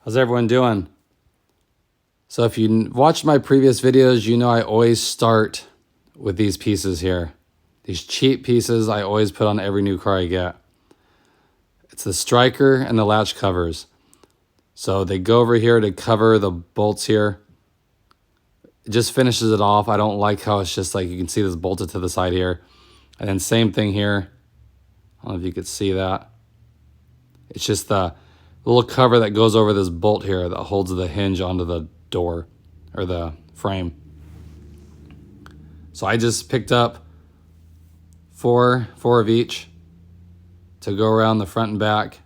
How's everyone doing? So if you watched my previous videos, you know I always start with these pieces here. These cheap pieces I always put on every new car I get. It's the striker and the latch covers. So they go over here to cover the bolts here. It just finishes it off. I don't like how it's just like, you can see this bolted to the side here. And then same thing here. I don't know if you could see that. It's just the little cover that goes over this bolt here that holds the hinge onto the door or the frame. So I just picked up four of each to go around the front and back.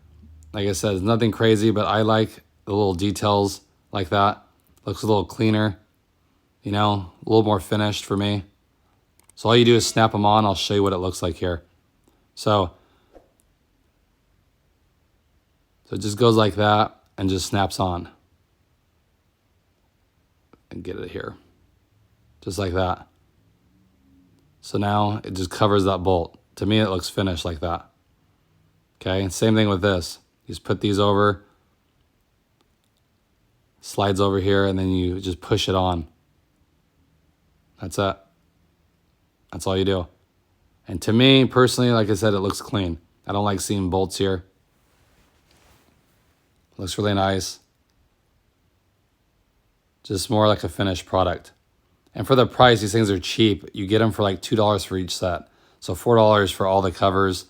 Like I said, it's nothing crazy, but I like the little details like that. Looks a little cleaner, you know, a little more finished for me. So all you do is snap them on. I'll show you what it looks like here. So it just goes like that and just snaps on. And get it here. Just like that. So now it just covers that bolt. To me, it looks finished like that. Okay, same thing with this. You just put these over, slides over here, and then you just push it on. That's it. That's all you do. And to me, personally, like I said, it looks clean. I don't like seeing bolts here. Looks really nice. Just more like a finished product. And for the price, these things are cheap. You get them for like $2 for each set. So $4 for all the covers.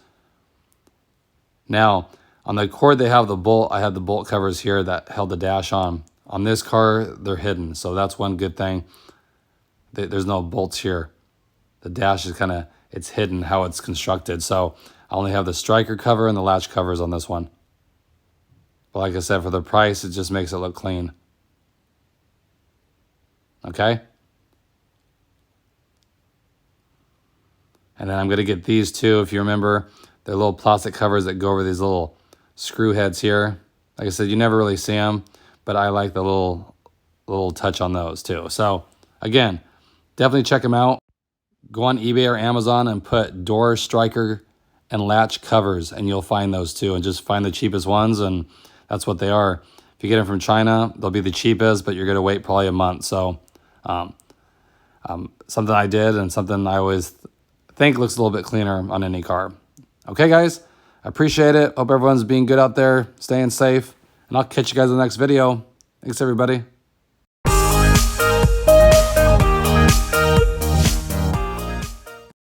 Now, on the Accord, they have the bolt. I had the bolt covers here that held the dash on. On this car, they're hidden. So that's one good thing. There's no bolts here. The dash is kind of, it's hidden how it's constructed. So I only have the striker cover and the latch covers on this one. But like I said, for the price, it just makes it look clean. Okay? And then I'm going to get these two. If you remember, they're little plastic covers that go over these little screw heads here. Like I said, you never really see them, but I like the little touch on those too. So again, definitely check them out. Go on eBay or Amazon and put door striker and latch covers, and you'll find those too. And just find the cheapest ones, and that's what they are. If you get them from China, they'll be the cheapest, but you're going to wait probably a month. So something I did and something I always think looks a little bit cleaner on any car. Okay, guys, I appreciate it. Hope everyone's being good out there, staying safe, and I'll catch you guys in the next video. Thanks, everybody.